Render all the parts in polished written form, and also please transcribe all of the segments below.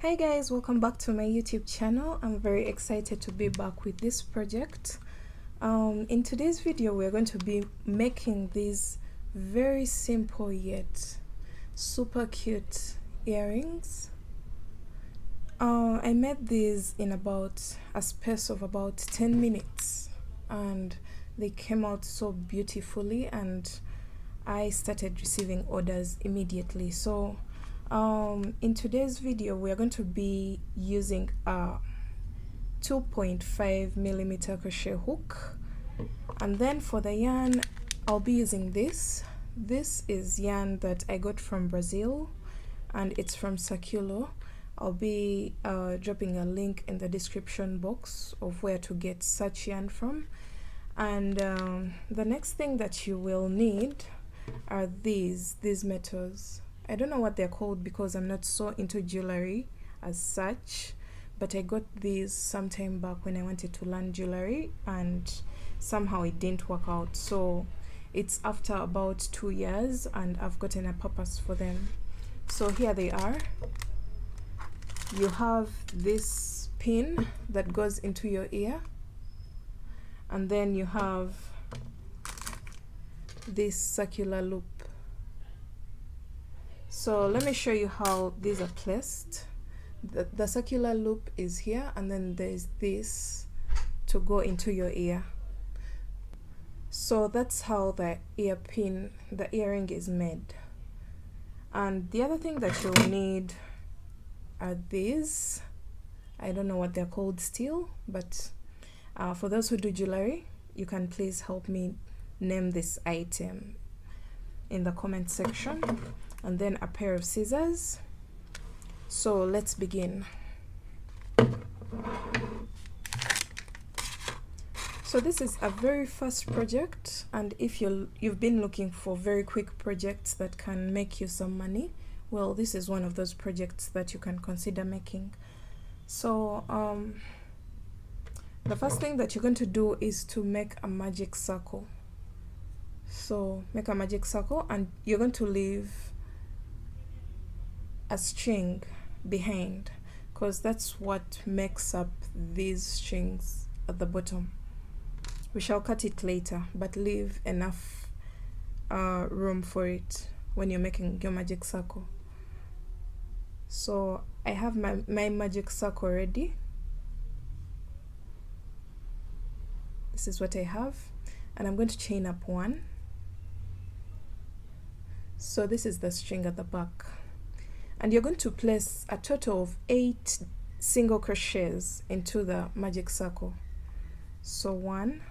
Hi guys, welcome back to my YouTube channel. I'm very excited to be back with this project. In today's video we're going to be making these very simple yet super cute earrings. I made these in about a space of about 10 minutes and they came out so beautifully and I started receiving orders immediately. So in today's video we are going to be using a 2.5mm crochet hook, and then for the yarn I'll be using this is yarn that I got from Brazil and it's from Circulo. I'll be dropping a link in the description box of where to get such yarn from. And the next thing that you will need are these metals. I don't know what they're called because I'm not so into jewelry as such, but I got these sometime back when I wanted to learn jewelry and somehow it didn't work out. So it's after about 2 years and I've gotten a purpose for them. So here they are. You have this pin that goes into your ear, and then you have this circular loop. So let me show you how these are placed. The circular loop is here, and then there's this to go into your ear. So that's how the earring is made. And the other thing that you'll need are these. I don't know what they're called still, but for those who do jewelry, you can please help me name this item in the comment section. And then a pair of scissors. So let's begin. So this is a very fast project, and if you've been looking for very quick projects that can make you some money, well, this is one of those projects that you can consider making. So the first thing that you're going to do is to make a magic circle. So make a magic circle, and you're going to leave a string behind because that's what makes up these strings at the bottom. We shall cut it later, but leave enough room for it when you're making your magic circle. So I have my magic circle ready. This is what I have, and I'm going to chain up one. So this is the string at the back, and you're going to place a total of 8 single crochets into the magic circle. So 1,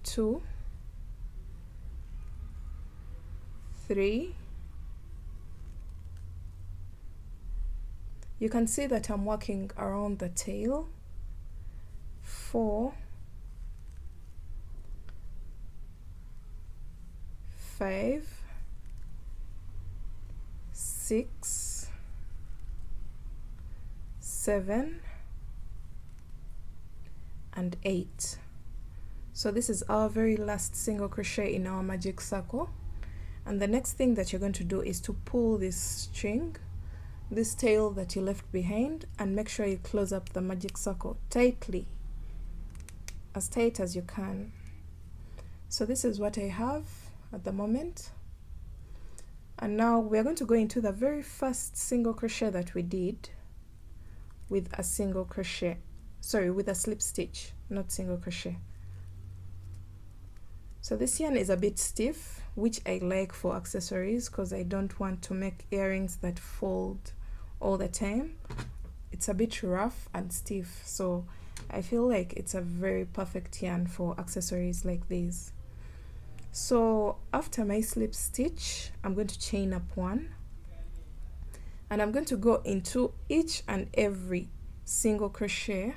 2, 3. You can see that I'm working around the tail. 4, 5, 6, 7, and 8. So this is our very last single crochet in our magic circle, and the next thing that you're going to do is to pull this string, this tail that you left behind, and make sure you close up the magic circle tightly, as tight as you can. So this is what I have at the moment. And now we're going to go into the very first single crochet that we did with a single crochet, sorry, with a slip stitch, not single crochet. So this yarn is a bit stiff, which I like for accessories because I don't want to make earrings that fold all the time. It's a bit rough and stiff, so I feel like it's a very perfect yarn for accessories like these. So after my slip stitch, I'm going to chain up one, and I'm going to go into each and every single crochet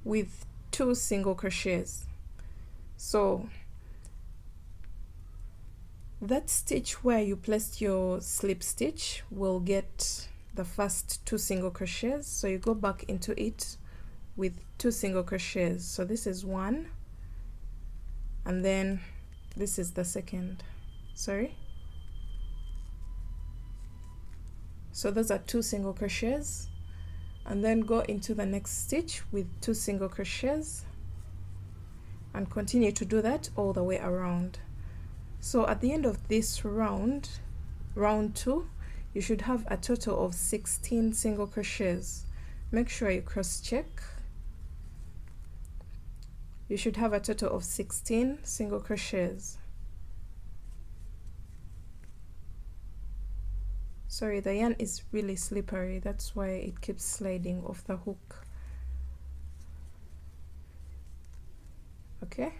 with 2 single crochets. So that stitch where you placed your slip stitch will get the first 2 single crochets, so you go back into it with 2 single crochets. So this is 1, and then this is the second, sorry. So those are 2 single crochets, and then go into the next stitch with 2 single crochets and continue to do that all the way around. So at the end of this round 2, you should have a total of 16 single crochets. Make sure you cross check. You should have a total of 16 single crochets. Sorry, the yarn is really slippery, that's why it keeps sliding off the hook. Okay,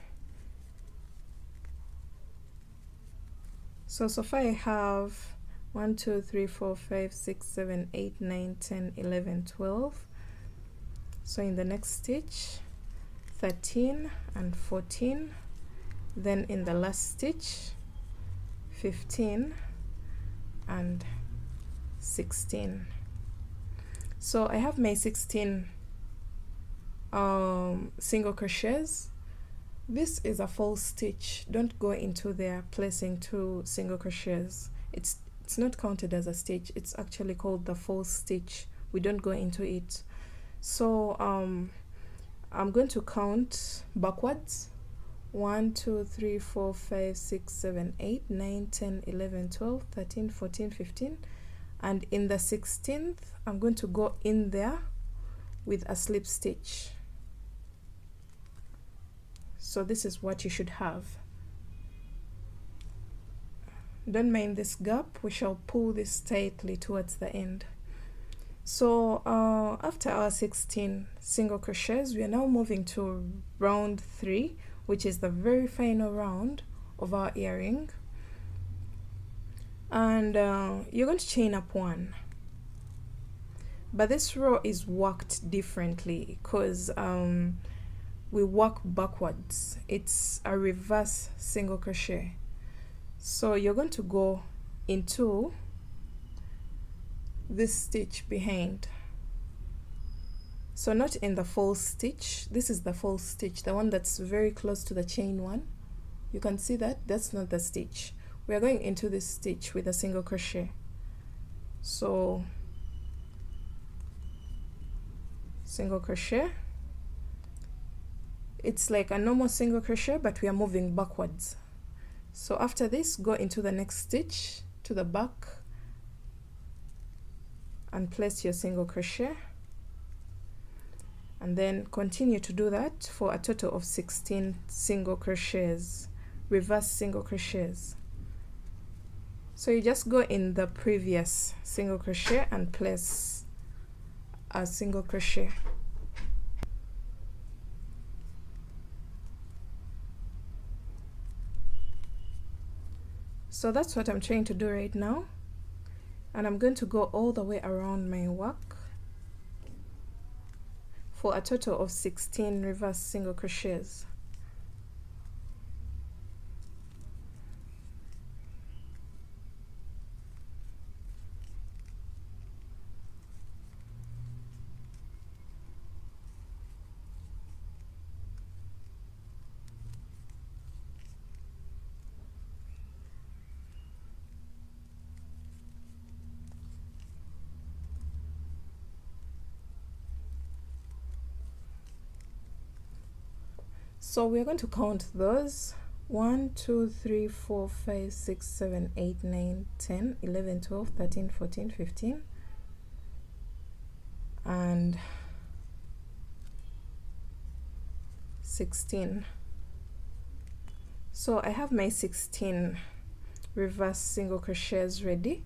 so far I have 1 2 3 4 5 6 7 8 9 10 11 12. So in the next stitch 13 and 14, then in the last stitch 15 and 16. So I have my 16 single crochets. This is a false stitch. Don't go into there placing 2 single crochets. It's not counted as a stitch. It's actually called the false stitch. We don't go into it. So I'm going to count backwards. 1 2 3 4 5 6 7 8 9 10 11 12 13 14 15, and in the 16th I'm going to go in there with a slip stitch. So this is what you should have. Don't mind this gap, we shall pull this tightly towards the end. So after our 16 single crochets, we are now moving to round 3, which is the very final round of our earring. And you're going to chain up 1. But this row is worked differently because we work backwards. It's a reverse single crochet. So you're going to go into this stitch behind. So not in the false stitch. This is the false stitch, the one that's very close to the chain one. You can see that that's not the stitch. We are going into this stitch with a single crochet. So single crochet, it's like a normal single crochet, but we are moving backwards. So after this, go into the next stitch to the back and place your single crochet, and then continue to do that for a total of 16 single crochets, reverse single crochets. So you just go in the previous single crochet and place a single crochet. So that's what I'm trying to do right now, and I'm going to go all the way around my work for a total of 16 reverse single crochets. So we're going to count those 1 2 3 4 5 6 7 8 9 10 11 12 13 14 15 and 16. So I have my 16 reverse single crochets ready,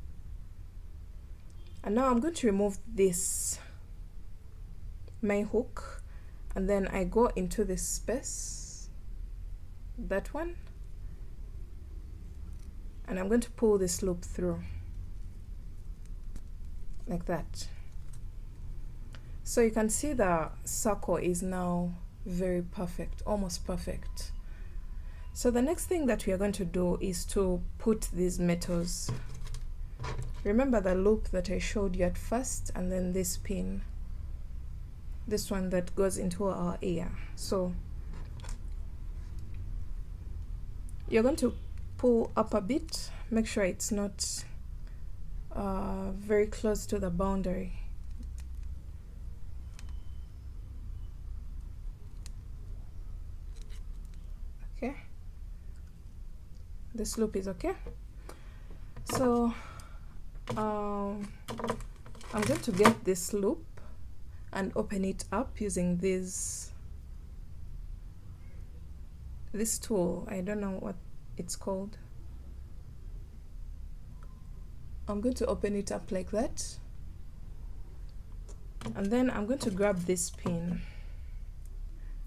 and now I'm going to remove this, my hook, and then I go into this space, that one, and I'm going to pull this loop through like that. So you can see the circle is now very perfect, almost perfect. So the next thing that we are going to do is to put these metals. Remember the loop that I showed you at first, and then this pin, this one that goes into our ear. So you're going to pull up a bit, make sure it's not very close to the boundary. Okay, this loop is okay. So I'm going to get this loop and open it up using this tool. I don't know what it's called. I'm going to open it up like that, and then I'm going to grab this pin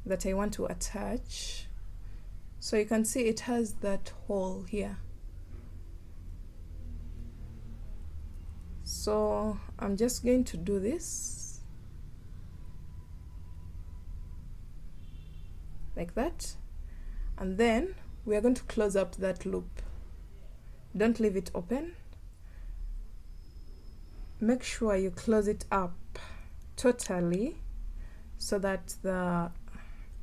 that I want to attach. So you can see it has that hole here. So I'm just going to do this like that, and then we are going to close up that loop. Don't leave it open. Make sure you close it up totally so that the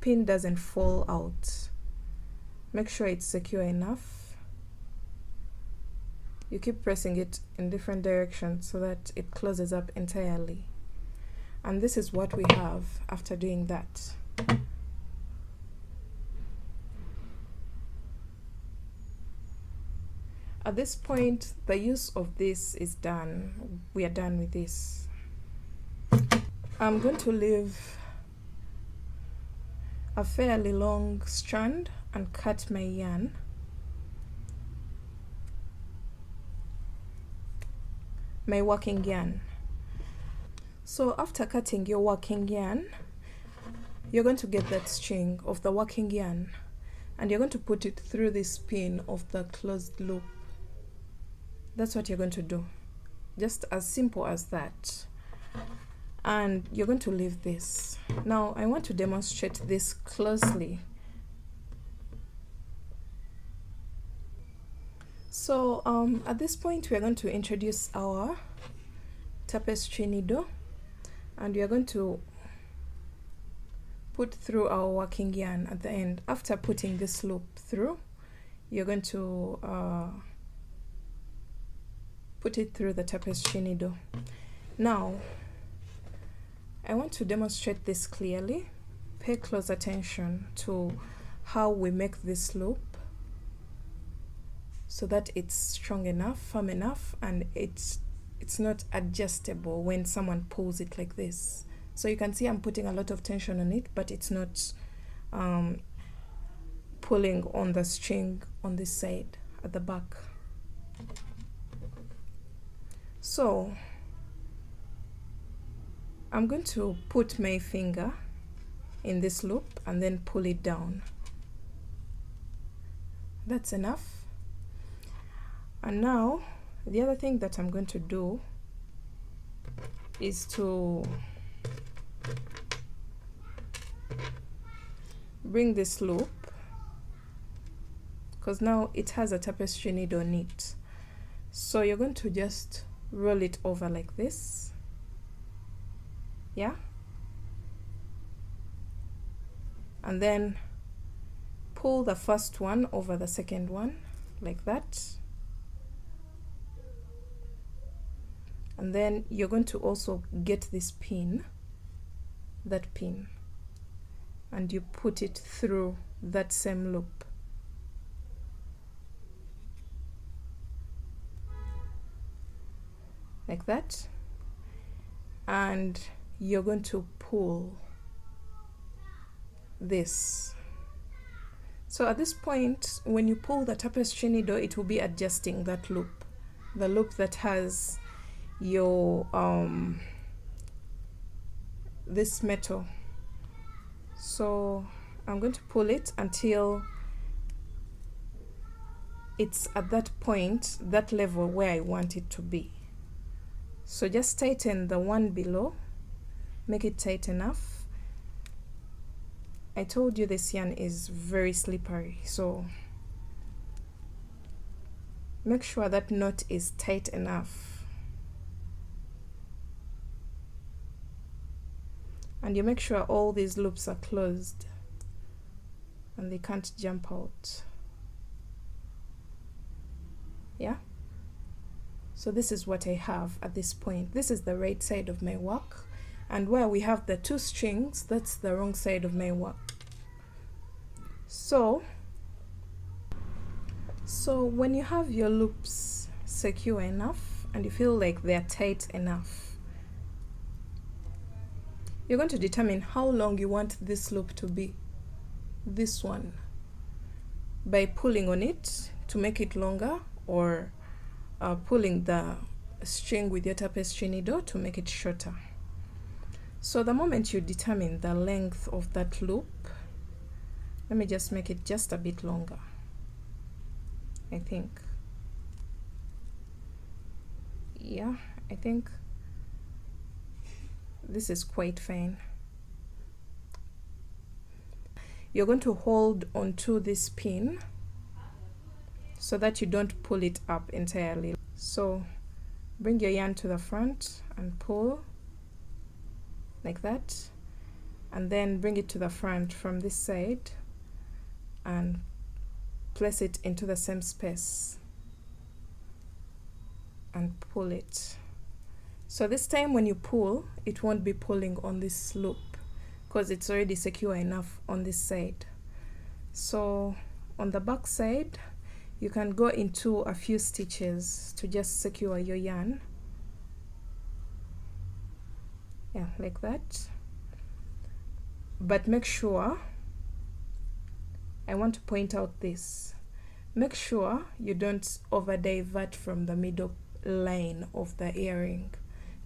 pin doesn't fall out. Make sure it's secure enough. You keep pressing it in different directions so that it closes up entirely. And this is what we have after doing that. At this point, the use of this is done. We are done with this. I'm going to leave a fairly long strand and cut my yarn. My working yarn. So after cutting your working yarn, you're going to get that string of the working yarn and you're going to put it through this pin of the closed loop. That's what you're going to do. Just as simple as that. And you're going to leave this. Now I want to demonstrate this closely. So at this point we are going to introduce our tapestry needle and we are going to put through our working yarn at the end. After putting this loop through, you're going to put it through the tapestry needle. Now I want to demonstrate this clearly. Pay close attention to how we make this loop so that it's strong enough, firm enough, and it's not adjustable when someone pulls it like this. So you can see I'm putting a lot of tension on it, but it's not pulling on the string on this side at the back. So I'm going to put my finger in this loop and then pull it down. That's enough. And now the other thing that I'm going to do is to bring this loop, because now it has a tapestry needle on it. So you're going to just roll it over like this. Yeah, and then pull the first one over the second one like that, and then you're going to also get this pin, that pin, and you put it through that same loop. Like that, and you're going to pull this. So at this point, when you pull the tapestry needle, it will be adjusting that loop, the loop that has your this metal. So I'm going to pull it until it's at that point, that level where I want it to be. So just tighten the one below, make it tight enough. I told you this yarn is very slippery, so make sure that knot is tight enough. And you make sure all these loops are closed and they can't jump out. Yeah? So this is what I have at this point. This is the right side of my work, and where we have the 2 strings, that's the wrong side of my work. So when you have your loops secure enough and you feel like they're tight enough, you're going to determine how long you want this loop to be, this one, by pulling on it to make it longer, or pulling the string with your tapestry needle to make it shorter. So the moment you determine the length of that loop, let me just make it just a bit longer. I think, yeah, I think this is quite fine. You're going to hold onto this pin so that you don't pull it up entirely. So bring your yarn to the front and pull like that, and then bring it to the front from this side and place it into the same space and pull it. So this time when you pull, it won't be pulling on this loop because it's already secure enough on this side. So on the back side, you can go into a few stitches to just secure your yarn. Yeah, like that. But make sure, I want to point out this, make sure you don't over divert from the middle line of the earring,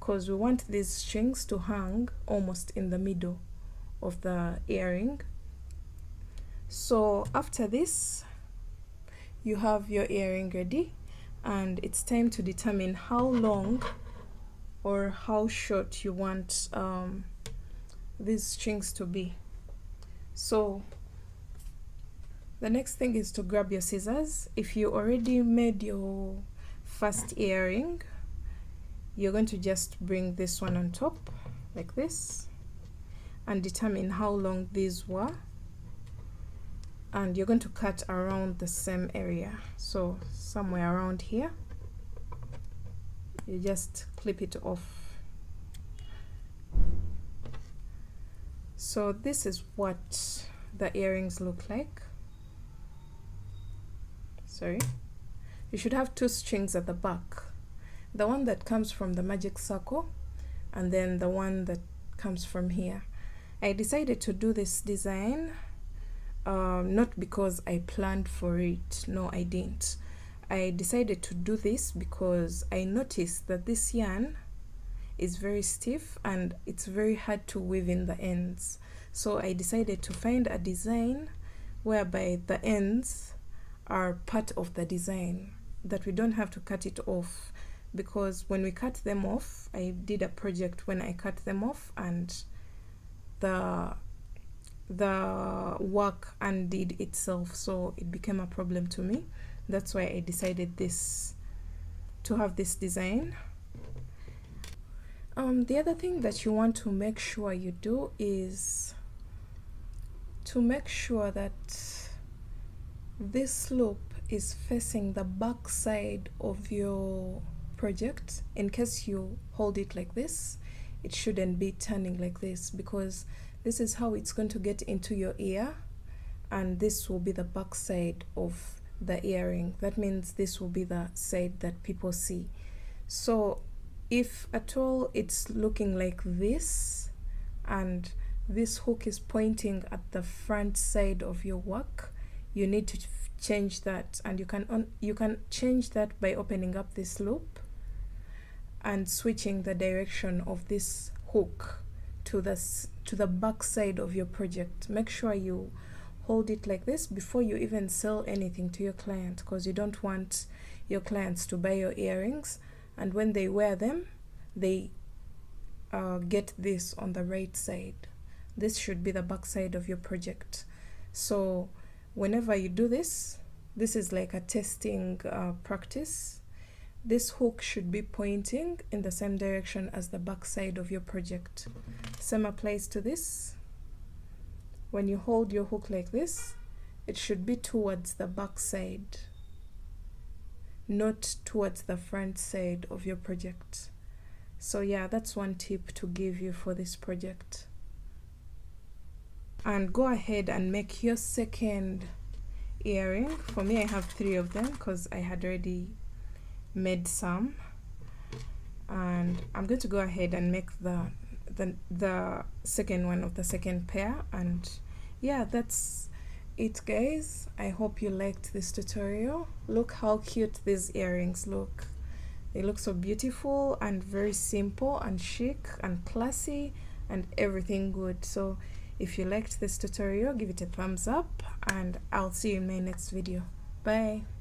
because we want these strings to hang almost in the middle of the earring. So after this, you have your earring ready, and it's time to determine how long or how short you want these strings to be. So the next thing is to grab your scissors. If you already made your first earring, you're going to just bring this one on top like this and determine how long these were, and you're going to cut around the same area. So somewhere around here, you just clip it off. So this is what the earrings look like. Sorry, you should have 2 strings at the back, the one that comes from the magic circle and then the one that comes from here. I decided to do this design not because I planned for it, no I didn't. I decided to do this because I noticed that this yarn is very stiff and it's very hard to weave in the ends. So I decided to find a design whereby the ends are part of the design, that we don't have to cut it off, because when we cut them off, I did a project when I cut them off and the work undid itself, so it became a problem to me. That's why I decided to have this design. The other thing that you want to make sure you do is to make sure that this loop is facing the back side of your project. In case you hold it like this, it shouldn't be turning like this, because this is how it's going to get into your ear, and this will be the back side of the earring. That means this will be the side that people see. So if at all it's looking like this and this hook is pointing at the front side of your work, you need to change that, and you can change that by opening up this loop and switching the direction of this hook to the back side of your project. Make sure you hold it like this before you even sell anything to your client, because you don't want your clients to buy your earrings and when they wear them they get this on the right side. This should be the back side of your project. So whenever you do this, this is like a testing practice. This hook should be pointing in the same direction as the back side of your project. Same applies to this. When you hold your hook like this, it should be towards the back side. not towards the front side of your project. So yeah, that's one tip to give you for this project. And go ahead and make your second earring. For me, I have 3 of them because I had already made some, and I'm going to go ahead and make the second one of the second pair. And yeah, that's it, guys. I hope you liked this tutorial. Look how cute these earrings look. They look so beautiful and very simple and chic and classy and everything good. So if you liked this tutorial, give it a thumbs up, and I'll see you in my next video. Bye.